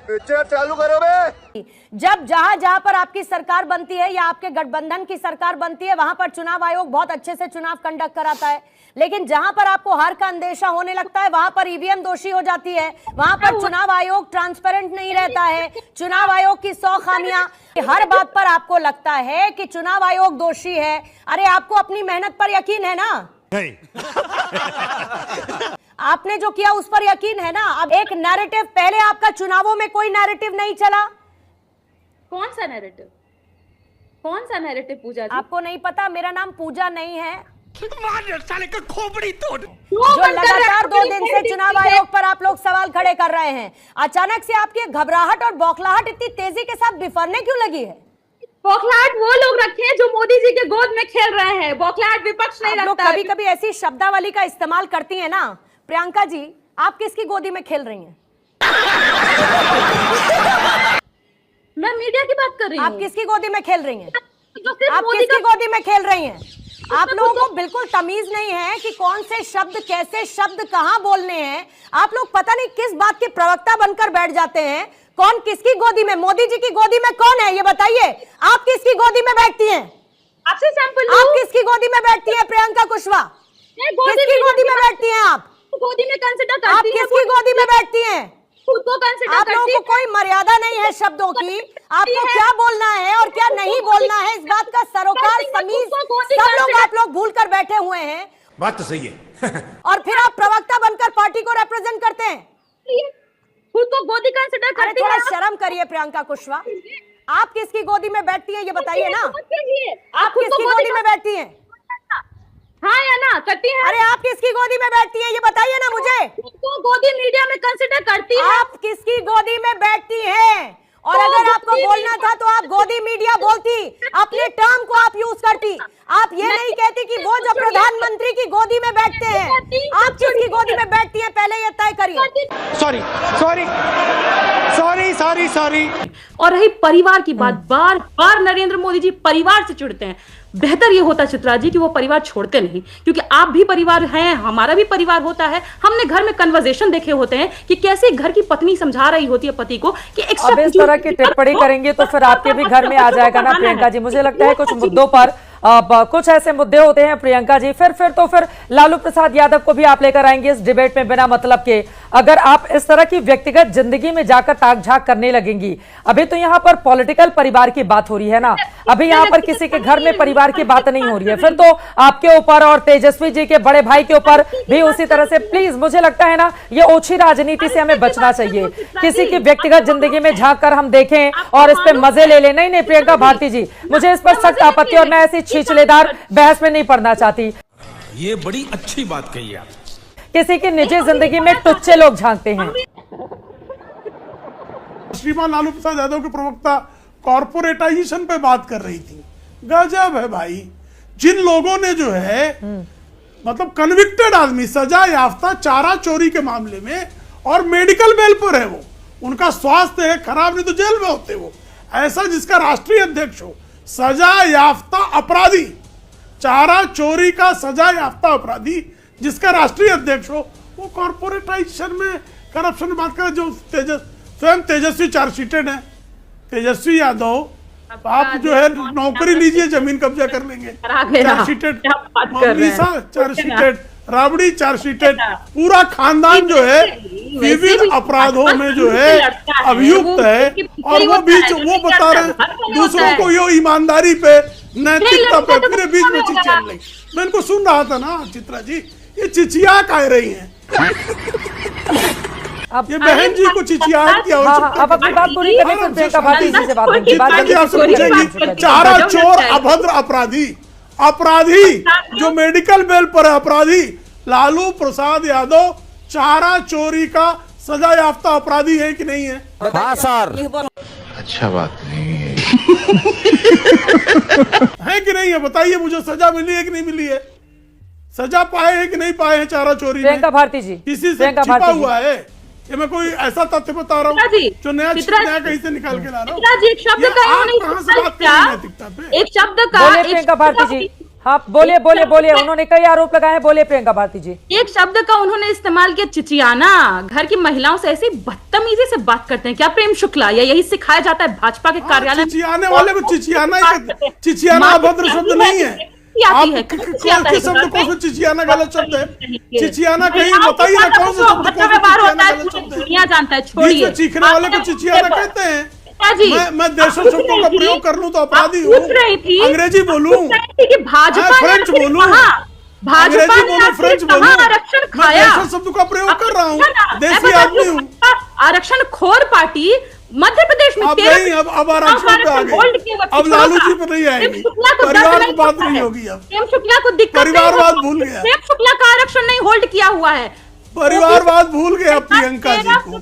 Picture चालू करो बे। जब जहां जहां पर आपकी सरकार बनती है या आपके गठबंधन की सरकार बनती है वहां पर चुनाव आयोग बहुत अच्छे से चुनाव कंडक्ट कराता है, लेकिन जहां पर आपको हार का अंदेशा होने लगता है वहां पर ईवीएम दोषी हो जाती है, वहां पर चुनाव आयोग ट्रांसपेरेंट नहीं रहता है, चुनाव आयोग की 100 खामियां, हर बात पर आपको लगता है कि चुनाव आयोग दोषी है। अरे आपको अपनी मेहनत पर यकीन है ना? नहीं। आपने जो किया उस पर यकीन है ना? अब एक नैरेटिव, पहले आपका चुनावों में कोई नैरेटिव नहीं चला। कौन सा नैरेटिव? कौन सा नैरेटिव पूजा जी? आपको नहीं पता? मेरा नाम पूजा नहीं है। साले का खोपड़ी तोड़। जो लगातार 2 दिन से चुनाव आयोग पर आप लोग सवाल खड़े कर रहे हैं, अचानक से आपकी घबराहट और बौखलाहट इतनी तेजी के साथ बिफरने क्यों लगी है? बौखलाहट वो लोग रखे हैं जो मोदी जी के गोद में खेल रहे हैं। बौखलाहट विपक्ष नहीं रखता। कभी कभी ऐसी शब्दावली का इस्तेमाल करती है ना। प्रियंका जी, आप किसकी गोदी में खेल रही हैं? मैं मीडिया की बात कर रही हूँ। आप किसकी गोदी में खेल रही हैं? आप मोदी किसकी गोदी में खेल रही हैं? आप लोगों को बिल्कुल तमीज नहीं है कि कौन से शब्द, कैसे शब्द कहां बोलने हैं। आप लोग पता नहीं किस बात के प्रवक्ता बनकर बैठ जाते हैं। कौन किसकी गोदी में? मोदी जी की गोदी में कौन है ये बताइए। आप किसकी गोदी में बैठती हैं? आपसे सैंपल आप किसकी गोदी में बैठती हैं? प्रियंका कुशवाहा किसकी गोदी में बैठती हैं? आप गोदी में कंसिडर करती आप किसकी गोदी में बैठती हैं? खुद को कंसिडर आप लोगों को कोई मर्यादा नहीं है शब्दों की। आपको क्या बोलना है और क्या नहीं बोलना है इस बात का सरोकार तमीज सब लोग आप लोग भूल कर बैठे हुए हैं। बात तो सही है। और फिर आप प्रवक्ता बनकर पार्टी को रिप्रेजेंट करते हैं। खुद को गोदी कंसिडर करती है। थोड़ा शर्म करिए प्रियंका कुशवाहा। आप किसकी गोदी में बैठती हैं ये बताइए ना। आप किसकी गोदी में बैठती हैं? हाँ या ना करती है? अरे आप किसकी गोदी में बैठती हैं ये बताइए ना मुझे। तो गोदी मीडिया में कंसिडर करती है। आप किसकी गोदी में बैठती हैं? और अगर आपको बोलना था तो आप गोदी मीडिया बोलती, अपने टर्म को आप यूज करती। आप ये नहीं कहती कि वो जो प्रधानमंत्री की गोदी में बैठते हैं। आप किसकी गोदी में बैठती हैं पहले ये तय करिए। Sorry sorry sorry sorry sorry. और रही परिवार की बात, बार बार नरेंद्र मोदी जी परिवार से चिढ़ते हैं। बेहतर ये होता चित्रा जी कि वो परिवार छोड़ते नहीं, क्योंकि आप भी परिवार हैं, हमारा भी परिवार होता है। हमने घर में कन्वर्सेशन देखे होते हैं कि कैसे घर की पत्नी समझा रही होती है पति को कि अब इस तरह की टिप्पणी करेंगे तो फिर आपके भी घर में आ जाएगा ना प्रियंका जी। मुझे लगता है कुछ मुद्दों पर कुछ ऐसे मुद्दे होते हैं प्रियंका जी, फिर लालू प्रसाद यादव को भी आप लेकर आएंगे इस डिबेट में बिना मतलब के। अगर आप इस तरह की व्यक्तिगत जिंदगी में जाकर ताक झाक करने लगेंगी, अभी तो यहाँ पर पॉलिटिकल परिवार की बात हो रही है ना, अभी यहाँ पर किसी के घर में परिवार की बात नहीं हो रही है, फिर तो आपके ऊपर और तेजस्वी जी के बड़े भाई के ऊपर भी उसी तरह से। प्लीज, मुझे लगता है ना ये ओछी राजनीति से हमें बचना चाहिए। किसी की व्यक्तिगत जिंदगी में झांक कर हम देखें और इस पे मजे ले लें। नहीं प्रियंका भारती जी, मुझे इस पर सख्त आपत्ति और मैं ऐसी छिछलेदार बहस में नहीं पड़ना चाहती। ये बड़ी अच्छी बात कही आप। किसी की निजी जिंदगी में टुच्चे लोग झांकते हैं। श्रीमान लालू प्रसाद यादव के प्रवक्ता कॉर्पोरेटाइजेशन पे बात कर रही थी। गजब है भाई। जिन लोगों ने जो है मतलब कन्विक्टेड आदमी, सजा याफ्ता चारा चोरी के मामले में और मेडिकल बेल पर है, वो उनका स्वास्थ्य है खराब, नहीं तो जेल में होते वो। ऐसा जिसका राष्ट्रीय अध्यक्ष हो, सजा याफ्ता अपराधी, चारा चोरी का सजा याफ्ता अपराधी जिसका राष्ट्रीय अध्यक्ष हो, वो कॉर्पोरेटाइजेशन में करप्शन में बात करे। जो स्वयं तेजस्वी चार्जशीटेड है, तेजस्वी यादव, आप जो है नौकरी लीजिए, जमीन कब्जा कर लेंगे। चार्जशीटेड, चार्जशीटेड, राबड़ी चार्जशीटेड, पूरा खानदान जो है विविध अपराधों में जो है अभियुक्त है। और वो बता रहे दूसरों को ये ईमानदारी पे, नैतिकता पे, फिर बीच में चिचिया रही। मैं इनको सुन रहा था ना चित्रा जी, ये चिचिया कह रही हैं। ये बहन जी को चिचियाहट की आवश्यकता। अब अपनी बात पूरी करने से प्रियंका भारती जी से बात होगी। चारा चोर, अभद्र अपराधी, अपराधी जो मेडिकल बेल पर है, अपराधी लालू प्रसाद यादव चारा चोरी का सजा याफ्ता अपराधी है कि नहीं है? हाँ सर। अच्छा बात नहीं है कि नहीं है? बताइए मुझे, सजा मिली है कि नहीं मिली है? सजा पाए हैं कि नहीं पाए हैं चारा चोरी में? प्रियंका भारती जी, किसी से छिपा हुआ है? ये मैं कोई ऐसा तथ्य बता रहा हूँ जो नया कहीं से निकाल के ला रहा हूँ। एक शब्द का कहाँ से बात कर रही हैं नैतिकता पे? एक शब्द का बोले प्रियंका भारती जी, हाँ बोलिए बोलिए बोलिए, उन्होंने कई आरोप लगाए हैं, बोलिए प्रियंका भारती जी। एक शब्द का उन्होंने इस्तेमाल किया, चिचियाना। घर की महिलाओं से ऐसी बदतमीजी से बात करते हैं क्या प्रेम शुक्ला? या यही सिखाया जाता है भाजपा के कार्यालय? चिचियाने वाले को चिचियाना ही कहते हैं। चिचियाना अभद्र शब्द नहीं है। आप किस शब्द को चिचियाना गलत शब्द है? चिचियाना कहीं बताइए ना कौन सा शब्द दुनिया जानता है, छोड़िए। चीखने वाले को चिचियाना कहते हैं। जी मैं देशों शब्दों का प्रयोग कर लूं तो अपराधी हूँ। पूछ रही थी, अंग्रेजी बोलूं कि भाजपा फ्रेंच बोलूं, भाजपा ने फ्रेंच बोलूं, आरक्षण मैं खाया। देशों शब्द का प्रयोग कर रहा हूँ, देसी आदमी हूँ। आरक्षण खोर पार्टी मध्य प्रदेश में अब नहीं, अब आरक्षण पे आ गए, अब लालू जी पे नहीं आएगी, परिवार की बात नहीं होगी। अब प्रेम शुक्ला को दिक्कत, परिवारवाद भूल गया, प्रेम शुक्ला का आरक्षण नहीं होल्ड किया हुआ है, परिवारवाद भूल गया प्रियंका जी को।